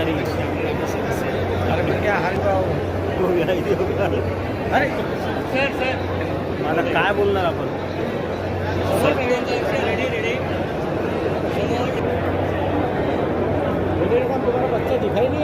तरी अरे क्या हाल अरे मला काय बोलणार आपण तुम्हारा बच्चा दिखाई नहीं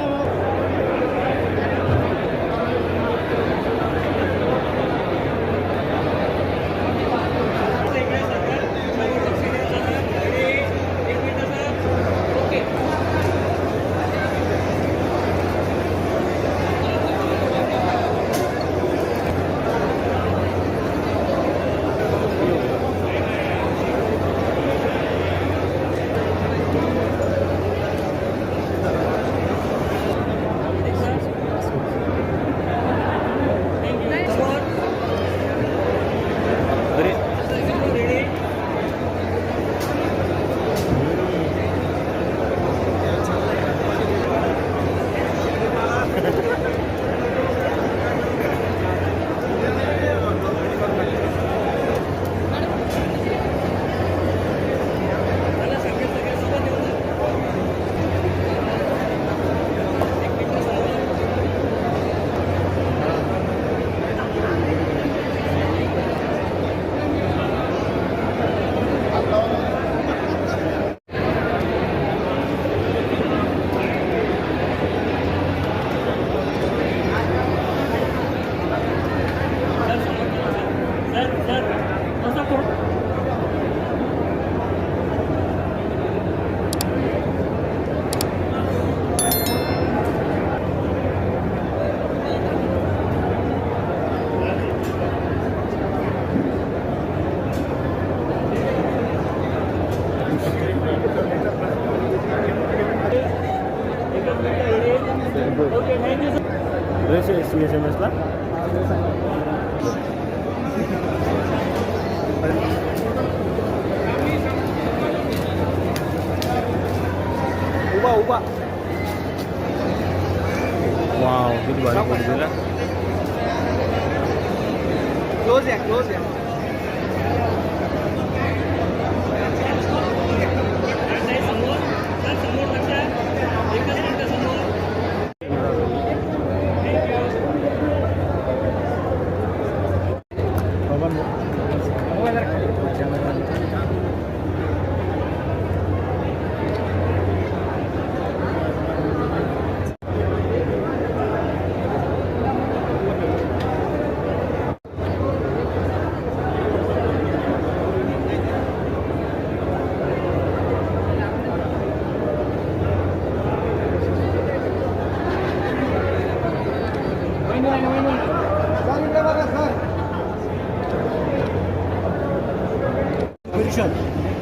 हमें SMS ला उभा वाव किती भारी फोटो दिला क्लोज या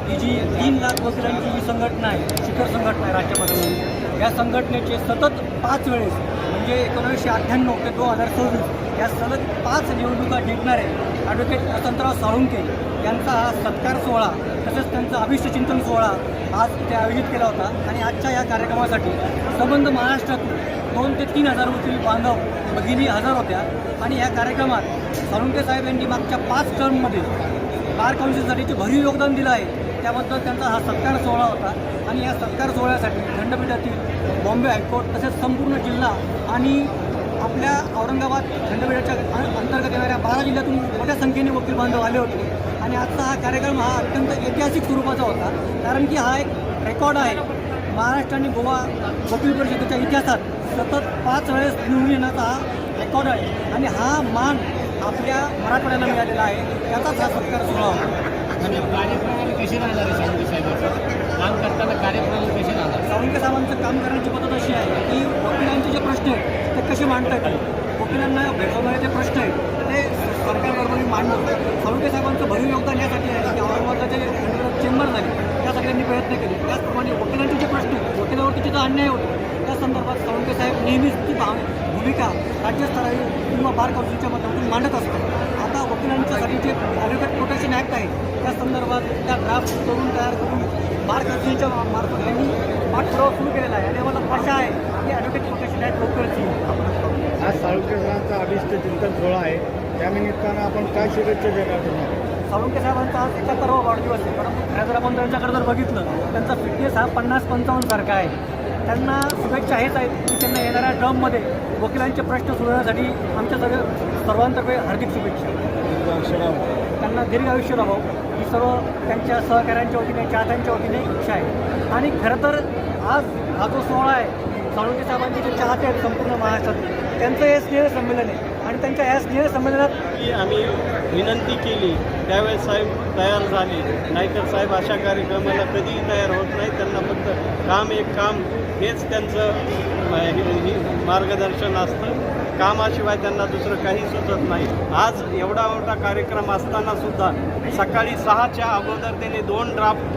ही जी 3 लाख वकिलांची जी संघटना आहे, शिखर संघटना आहे राज्यामध्ये, या संघटनेचे सतत 5 वेळेस म्हणजे 1998 ते 2024 या सलग 5 निवडणुका जिंकणारे ॲडव्होकेट वसंतराव साळुंखे यांचा हा सत्कार सोहळा तसेच त्यांचा अभिष्टचिंतन सोहळा आज इथे आयोजित केला होता. आणि आजच्या या कार्यक्रमासाठी संबंध महाराष्ट्रातून 2 ते 3 हजार वकील बांधव भगिनी हजर होत्या. आणि या कार्यक्रमात साळुंखे साहेब यांनी मागच्या 5 टर्ममध्ये बार काउन्सिलसाठीचे भरीव योगदान दिलं आहे. त्याबद्दल त्यांचा हा सत्कार सोहळा होता. आणि या सत्कार सोहळ्यासाठी खंडपीठातील बॉम्बे हायकोर्ट तसेच संपूर्ण जिल्हा आणि आपल्या औरंगाबाद खंडपीठाच्या अंतर्गत येणाऱ्या 12 जिल्ह्यातून मोठ्या संख्येने वकील बांधव आले होते. आणि आजचा हा कार्यक्रम हा अत्यंत ऐतिहासिक स्वरूपाचा होता, कारण की हा एक रेकॉर्ड आहे. महाराष्ट्र आणि गोवा वकील परिषदेच्या इतिहासात सतत 5 वेळेस निवडून येण्याचा हा रेकॉर्ड आहे. आणि हा मान आपल्या मराठवाड्याला मिळालेला आहे, त्याचाच हा सत्कार सोहळा होता. कार्यप्रणाली कशी राहणार आहे साळुंखे साहेबांचं काम करताना कार्यप्रणाली कशी राहणार? साळुंखे साहेबांचं काम करण्याची पद्धत अशी आहे की वकिलांचे जे प्रश्न आहेत ते कसे मांडता येतील, वकिलांना भेटवणारे जे प्रश्न आहेत ते सरकारबरोबर मांडणं. साळुंखे साहेबांचं भरीव योगदान यासाठी आहे की औरंगाबादला जे चेंबर झाले त्यासाठी त्यांनी प्रयत्न केले. त्याचप्रमाणे वकिलांचे जे प्रश्न आहेत, वकिलावरती जिथं अन्याय होतो त्या संदर्भात साळुंखे साहेब नेहमीच ती भूमिका राज्यस्तरावर किंवा बार काउन्सिलच्या माध्यमातून मांडत असतात. आता वकिलांच्यासाठी जे ॲडव्होकेट प्रोटेक्शन ॲक्ट आहे त्या संदर्भात त्या ड्राफ्ट करून तयार करून बार काउन्सिलच्या मार्फत त्यांनी पाठपुरावा सुरू केलेला आहे. आणि आम्हाला आशा आहे की ॲडव्होकेट प्रोटेक्शन ॲक्ट लवकरच येईल. आज साळुंखे साहेबांचा अभिष्ट चिंतन सोहळा आहे, त्यानिमित्तानं आपण काय शुभेच्छा देणार तुम्हाला? साळुंखे साहेबांचा आज 71वा वाढदिवस आहे. परंतु खरं जर आपण त्यांच्याकडे जर बघितलं त्यांचा फिटनेस हा 50-55 सारखा आहे. त्यांना शुभेच्छा हेच आहेत की त्यांना येणाऱ्या टर्ममध्ये वकिलांचे प्रश्न सोडवण्यासाठी आमच्या सर्वांतर्फे हार्दिक शुभेच्छा. त्यांना दीर्घ आयुष्य लाभावं ही सर्व त्यांच्या सहकाऱ्यांच्या वतीने चाहत्यांच्या वतीने इच्छा आहे. आणि खरं तर आज हा जो सोहळा आहे साळुंखे साहेबांचे जे चाहते आहेत संपूर्ण महाराष्ट्रात त्यांचं हे स्नेहसंमेलन आहे आणि त्यांच्या या स्नेहसंमेलनात की आम्ही विनंती केली त्यावेळेस साहेब तयार झाले. नाहीतर साहेब अशा कार्यक्रमाला कधीही तयार होत नाही. त्यांना फक्त काम एक काम हेच त्यांचं मार्गदर्शन असतं. कामाशिवाय त्यांना दुसरं काही सुचत नाही. आज एवढा मोठा कार्यक्रम असताना सुद्धा सकाळी 6च्या अगोदर त्यांनी 2 ड्राफ्ट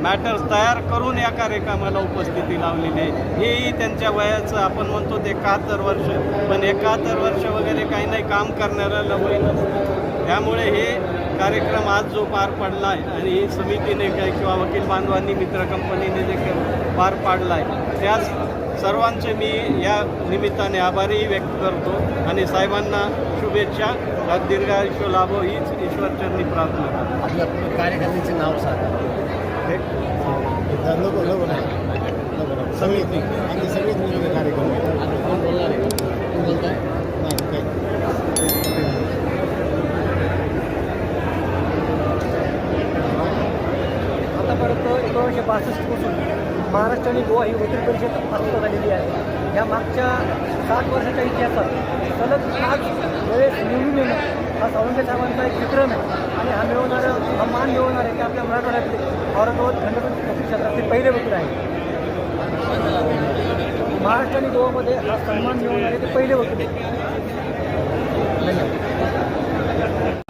मॅटर्स तयार करून या कार्यक्रमाला उपस्थिती लावलेली आहे. हेही त्यांच्या वयाचं आपण म्हणतो ते 71 वर्ष, पण 71 वर्ष वगैरे काही नाही, काम करणाऱ्याला वय नसतं. त्यामुळे हे कार्यक्रम आज जो पार पडला आहे आणि ही समितीने काय किंवा वकील बांधवांनी मित्र कंपनीने देखील पार पाडला आहे त्यास सर्वांचे मी या निमित्ताने आभारही व्यक्त करतो आणि साहेबांना शुभेच्छा, दीर्घायुष्य लाभो हीच ईश्वरचरणी प्रार्थना करतो. आपल्या कार्यकर्त्यांचे नाव सांगा. समिती आम्ही सगळेच मिळून कार्यक्रम आता कोण बोलणार आहे? कोण बोलताय? आतापर्यंत 1962 पासून महाराष्ट्र आणि गोवा ही वकील परिषद अस्तित्वात झालेली आहे. या मागच्या 7 वर्षाच्या इतिहासात सलग 5 वेळेस निवडून येणं हा साळुंखे साहेबांचा एक विक्रम आहे. आणि हा मान मिळवणार आहे की आपल्या मराठवाड्यातले औरंगाबाद खंडपीठ क्षेत्रातले पहिले वकील आहे. महाराष्ट्र आणि गोवामध्ये हा सन्मान मिळवणारे ते पहिले वकील आहेत.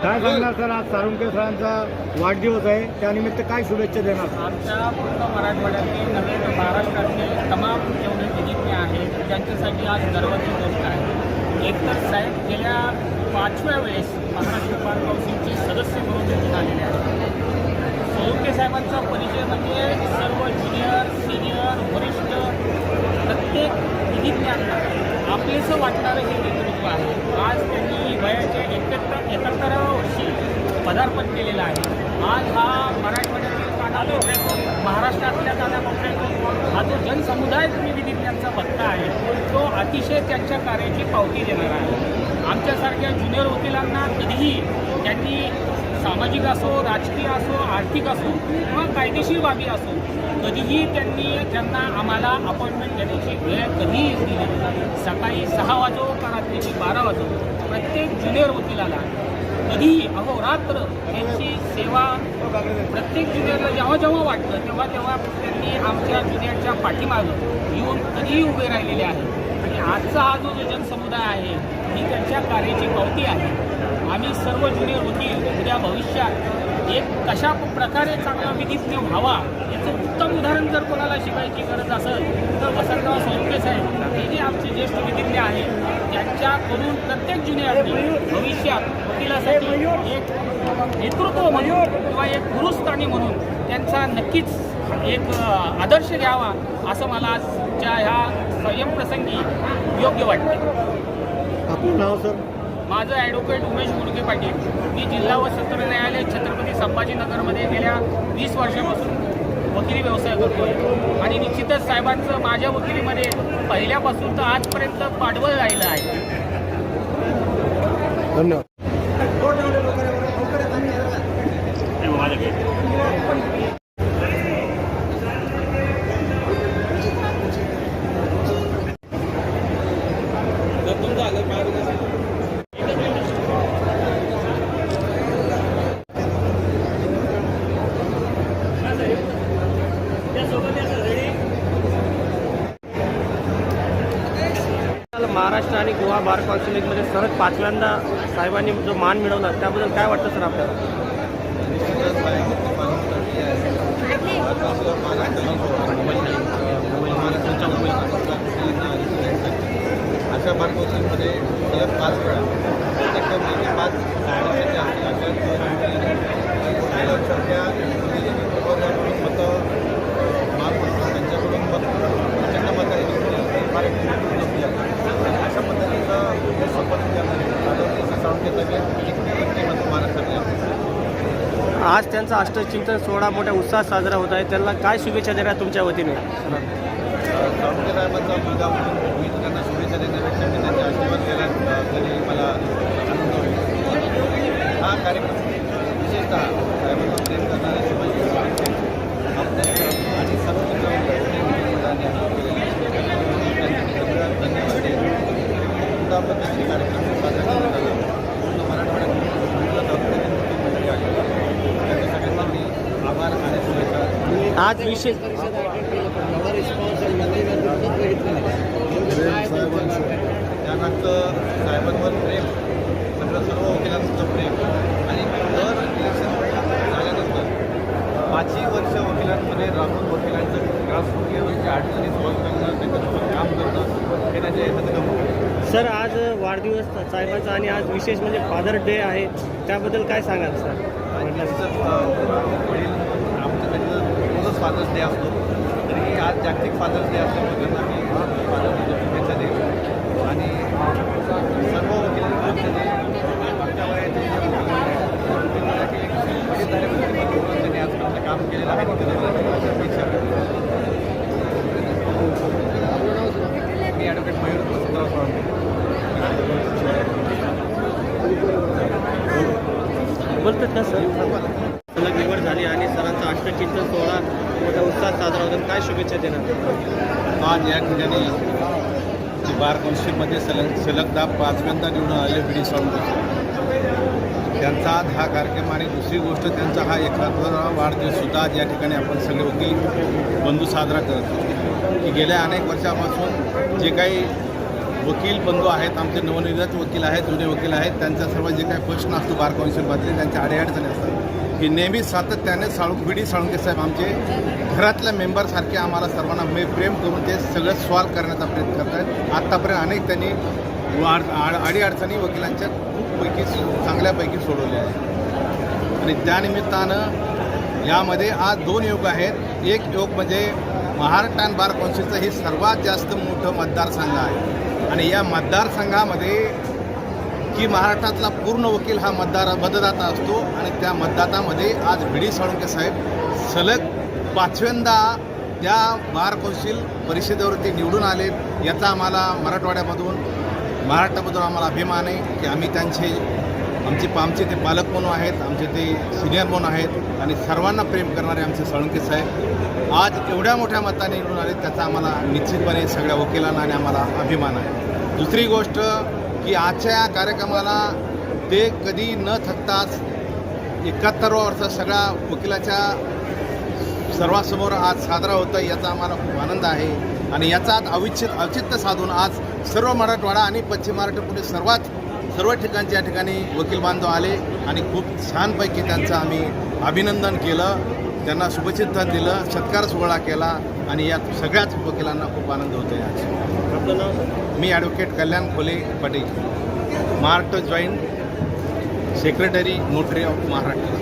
काय सांगणार सर, आज साळुंखे सरांचा वाढदिवस आहे, त्यानिमित्त काय शुभेच्छा देणार? आमच्या पूर्ण मराठवाड्यातले नव्हे तर महाराष्ट्रातले तमाम जेवढे विधिज्ञ आहेत त्यांच्यासाठी आज गर्वाची गोष्ट आहे. एकतर साहेब गेल्या 5व्या वेळेस महाराष्ट्र बार कौन्सिलचे सदस्य म्हणून निवडून आलेले आहेत. साळुंखे साहेबांचा परिचय म्हणजे सर्व ज्युनियर सिनियर वरिष्ठ प्रत्येक विधिज्ञांना आपलेसं वाटणारं हे नेतृत्व आहे. आज त्यांनी वयाच्या 71व्या वर्षी पदार्पण केलेलं आहे. आज हा मराठवाड्यातील कानाकोपऱ्यातून महाराष्ट्रातल्या कानाकोपऱ्यातून हा जो जनसमुदाय तुम्ही विधिज्ञांचा बघता आहे तो अतिशय त्यांच्या कार्याची पावती देणारा आहे. आमच्यासारख्या ज्युनियर वकिलांना कधीही त्यांनी सामाजिक असो, राजकीय असो, आर्थिक असो किंवा कायदेशीर बाबी असो कधीही त्यांना आम्हाला अपॉइंटमेंट देण्याची वेळ कधीही दिली नाही. सकाळी 6 वाजो का रात्रीची 12 वाजो प्रत्येक ज्युनियर वकिलाला कधीही अहोरात्र त्यांची सेवा प्रत्येक ज्युनियरला जेव्हा जेव्हा वाटतं तेव्हा तेव्हा त्यांनी आमच्या ज्युनियरच्या पाठीमागं येऊन कधीही उभे राहिलेले आहे. आणि आजचा हा जो जनसमुदाय आहे ही त्यांच्या कार्याची पावती आहे. आम्ही सर्व ज्युनियर वकील उद्या भविष्यात एक कशा प्रकारे चांगला विधिज्ञ व्हावा याचं उत्तम उदाहरण जर कोणाला शिकायची गरज असेल तर वसंतराव साळुंखे साहेब हे जे आमचे ज्येष्ठ विधिज्ञ आहेत त्यांच्याकडून प्रत्येक ज्युनियरने भविष्यात वकिलासाठी एक नेतृत्व म्हणून किंवा एक गुरुस्थानी म्हणून त्यांचा नक्कीच एक आदर्श घ्यावा असं मला आजच्या ह्या संयमप्रसंगी योग्य वाटते. आपलं नाव सर? माझं ॲडव्होकेट उमेश मुडके पाटील. मी जिल्हा व सत्र न्यायालय छत्रपती संभाजीनगरमध्ये गेल्या 20 वर्षापासून वकिली व्यवसाय करतो आहे. आणि निश्चितच साहेबांचं माझ्या वकिलीमध्ये पहिल्यापासून तर आजपर्यंत पाठबळ राहिलं आहे. धन्यवाद. महाराष्ट्र आणि गोवा बार कौन्सिलमध्ये सलग 5व्यांदा साहेबांनी जो मान मिळवला त्याबद्दल काय वाटतं सर आपल्याला? अशा बार कौन्सिलमध्ये 5 वेळा प्रत्येक 5 सारख्या मतं त्यांच्याकडून प्रचंड मतं अशा पद्धतीचं शपथ करणारे साळुंखे साहेब महाराष्ट्रातल्या आज त्यांचा अष्टचिंतन सोहळा मोठ्या उत्साहात साजरा होत आहे. त्यांना काय शुभेच्छा देणार तुमच्या वतीने? साळुंखे साहेबांचा मुलगा म्हणून मी त्यांना शुभेच्छा देण्यापेक्षा मी त्यांचे आशीर्वाद केला तरी मला आनंद होईल. हा कार्यक्रम विशेषतः साहेबांना प्रेम करणारे शिवाजी साळुंखे आणि सर्व धन्यवाद त्या पद्धतीने कार्यक्रम साजरा करण्यात आला. पूर्ण मराठवाड्यात सगळ्यांनी आभार आणि शुभेच्छा. आज विशेष त्यानंतर साहेबांवर प्रेम सर्व वकिलांचं प्रेम आणि दर इलेक्शन झाल्यानंतर 5 वर्ष वकिलांमध्ये राहून वकिलांचं ग्रासरूट लेवलच्या अडचणी सॉल्व्ह करणं त्याच्यासोबत काम करणं हे त्यांच्या याच्यात गमवलं. सर, आज वाढदिवस साहेबांचा आणि आज विशेष म्हणजे फादर डे आहे, त्याबद्दल काय सांगाल सर? वडील आमच्याकडे रोजच फादर्स डे असतो, तरी आज जागतिक फादर्स डे असल्यामुळे त्यांना मी फादर्स डेच्या शुभेच्छा देतो. आणि सर्व वकील मागच्या वयाचे त्यांनी आजपर्यंत काम केलेलं आहे शुभेच्छा. मी ॲडव्होकेट मयूर वसंतराव साळुंखे. बोलतात का सर? सलग निवड झाली आणि सरांचा अष्टचिंतन सोहळा मोठ्या उत्साहात साजरा होता. काय शुभेच्छा देणार? आज या ठिकाणी बार काउन्सिलमध्ये सलगदा 5व्यांदा निवडून आले बी डी साळुंखे. त्यांचा आज हा कार्यक्रम आणि दुसरी गोष्ट त्यांचा हा 71वा वाढदिवससुद्धा आज या ठिकाणी आपण सगळे वकील बंधू साजरा करतो. की गेल्या अनेक वर्षापासून जे काही वकील बंधू आहेत, आमचे नवनिर्मित वकील आहेत, जुने वकील आहेत, त्यांचा सर्व जे काही प्रश्न असतो बार काउन्सिलमधले त्यांच्या अडीअडचणी असतात की नेहमी सातत्याने बी डी साळुंखे साहेब आमचे घरातल्या मेंबरसारखे आम्हाला सर्वांना प्रेम करून ते सगळं सॉल्व्ह करण्याचा प्रयत्न करत आहेत. आत्तापर्यंत अनेक त्यांनी अडीअडचणी वकिलांच्या खूपपैकी चांगल्यापैकी सोडवल्या आहेत. आणि त्यानिमित्तानं यामध्ये आज 2 योग आहेत. एक योग म्हणजे महाराष्ट्र आणि बार काउन्सिलचं हे सर्वात जास्त मोठं मतदारसंघ आहे आणि या मतदारसंघामध्ये की महाराष्ट्रातला पूर्ण वकील हा मतदाता असतो आणि त्या मतदातामध्ये आज बी डी साळुंखे साहेब सलग 5व्यांदा त्या बार काउन्सिल परिषदेवरती निवडून आले. याचा आम्हाला महाराष्ट्रामधून आम्हाला अभिमान आहे की आम्ही आमचे ते पालक म्हणून आहेत, आमचे ते सिनियर म्हणून आहेत आणि सर्वांना प्रेम करणारे आमचे साळुंखे साहेब आज एवढ्या मोठ्या मताने निवडून आले. त्याचा आम्हाला निश्चितपणे सगळ्या वकिलांना आणि आम्हाला अभिमान आहे. दुसरी गोष्ट की आजच्या या कार्यक्रमाला ते कधी न थकताच 71वा वर्ष सगळ्या वकिलाच्या सर्वांसमोर आज साजरा होतं, याचा आम्हाला खूप आनंद आहे. आणि याचा आज औचित्य साधून आज सर्व मराठवाडा आणि पश्चिम महाराष्ट्र सर्व ठिकाणच्या या ठिकाणी वकील बांधव आले आणि खूप छानपैकी त्यांचं आम्ही अभिनंदन केलं, त्यांना शुभचिंतन दिलं, सत्कार सोहळा केला आणि यात सगळ्याच वकिलांना खूप आनंद होतो आहे. आज आपलं नाव? मी ॲडव्होकेट कल्याण खोले Patil, Maharashtra joint secretary notary of Maharashtra.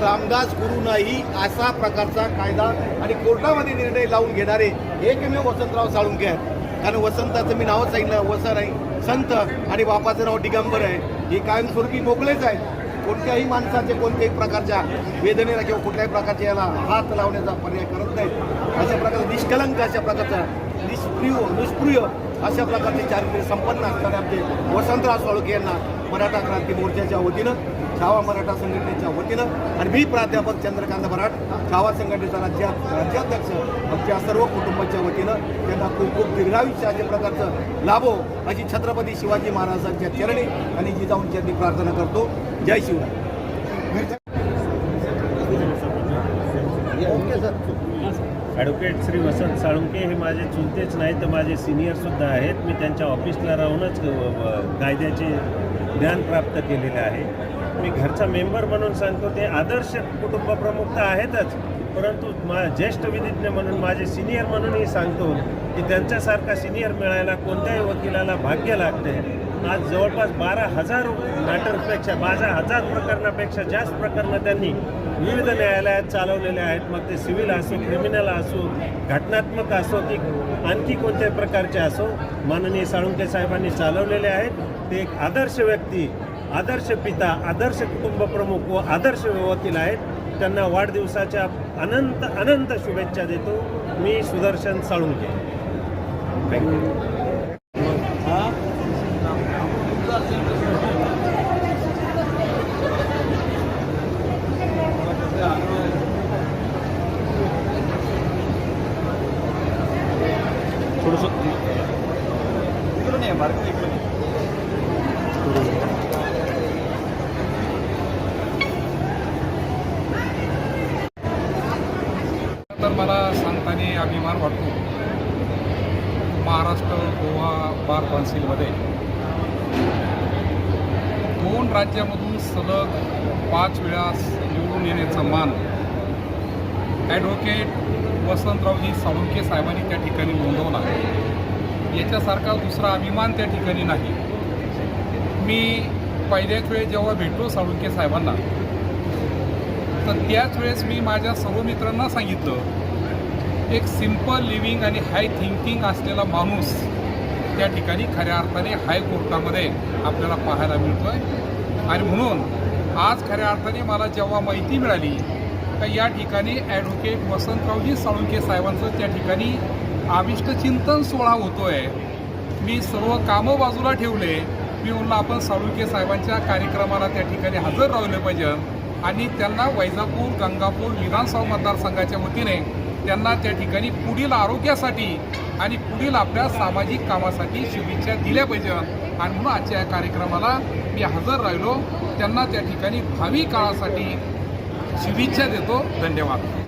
Ramdas गुरु नाही असा प्रकारचा कायदा आणि कोर्टामध्ये निर्णय लावून घेणारे एकमेव वसंतराव साळुंखे आहेत. कारण वसंताचं मी नावच सांगितलं, वसर आहे, संत आणि बापाचं नाव दिगंबर आहे. हे कायमस्वरूपी मोकळेच आहेत. कोणत्याही माणसाचे कोणत्याही प्रकारच्या वेदनेला किंवा कुठल्याही प्रकारच्या याला हात लावण्याचा पर्याय करत नाहीत. अशा प्रकारचा निष्कलंक, अशा प्रकारचा निष्प्रिय अशा प्रकारचे चारित्र्य संपन्न असणारे आमचे वसंतराव साळुंखे यांना मराठा क्रांती मोर्चाच्या वतीनं, छावा मराठा संघटनेच्या वतीनं आणि मी प्राध्यापक चंद्रकांत बराट, छावा संघटनेचा राज्याध्यक्ष आमच्या सर्व कुटुंबाच्या वतीनं त्यांना खूप खूप दीर्घायुष्य अशा प्रकारचं लाभो अशी छत्रपती शिवाजी महाराजांच्या चरणी आणि जिजाऊंच्या चरणी प्रार्थना करतो. जय शिवराय. ॲडव्होकेट श्री वसंत साळुंखे हे माझे चुलतेच नाही तर माझे सिनियरसुद्धा आहेत. मी त्यांच्या ऑफिसला राहूनच कायद्याचे ज्ञान प्राप्त केलेले आहे. मी घरचा मेंबर म्हणून सांगतो, ते आदर्श कुटुंबप्रमुख तर आहेतच, परंतु ज्येष्ठ विधिज्ञ म्हणून, माझे सिनियर म्हणूनही सांगतो की त्यांच्यासारखा सिनियर मिळायला कोणत्याही वकिलाला भाग्य लागते. आज जवळपास 12,000 मॅटरपेक्षा 12,000 प्रकरणापेक्षा जास्त प्रकरणं त्यांनी विविध न्यायालयात चालवलेले आहेत. मग ते सिव्हिल असो, क्रिमिनल असो, घटनात्मक असो की आणखी कोणत्याही प्रकारचे असो, माननीय साळुंखे साहेबांनी चालवलेले आहेत. ते एक आदर्श व्यक्ती, आदर्श पिता, आदर्श कुटुंब प्रमुख व आदर्श वकील आहेत. त्यांना वाढदिवसाच्या अनंत अनंत शुभेच्छा देतो. मी सुदर्शन साळुंखे. थँक्यू. तर मला सांगताना अभिमान वाटतो. महाराष्ट्र गोवा बार काउन्सिलमध्ये 2 राज्यामधून सलग 5 वेळा निवडून येण्याचा मान ॲडव्होकेट वसंतरावजी साळुंखे साहेबांनी त्या ठिकाणी नोंदवला. याच्यासारखा दुसरा अभिमान त्या ठिकाणी नाही. मी पहिल्याच वेळेस जेव्हा भेटलो साळुंखे साहेबांना, तर त्याच वेळेस मी माझ्या सर्व मित्रांना सांगितलं, एक सिम्पल लिव्हिंग आणि हाय थिंकिंग असलेला माणूस त्या ठिकाणी खऱ्या अर्थाने हायकोर्टामध्ये आपल्याला पाहायला मिळतो आहे. आणि म्हणून आज खऱ्या अर्थाने मला जेव्हा माहिती मिळाली का या ठिकाणी ॲडव्होकेट वसंतरावजी साळुंखे साहेबांचं त्या ठिकाणी आविष्ट चिंतन सोहळा होतो आहे, मी सर्व कामं बाजूला ठेवले. मी म्हणलं आपण साळुंखे साहेबांच्या कार्यक्रमाला त्या ठिकाणी हजर राहिलं पाहिजे आणि त्यांना वैजापूर गंगापूर विधानसभा मतदारसंघाच्या वतीने त्यांना त्या ठिकाणी पुढील आरोग्यासाठी आणि पुढील आपल्या सामाजिक कामासाठी शुभेच्छा दिल्या पाहिजे. आणि म्हणून आजच्या या कार्यक्रमाला मी हजर राहिलो. त्यांना त्या ठिकाणी भावी काळासाठी शुभेच्छा देतो. धन्यवाद.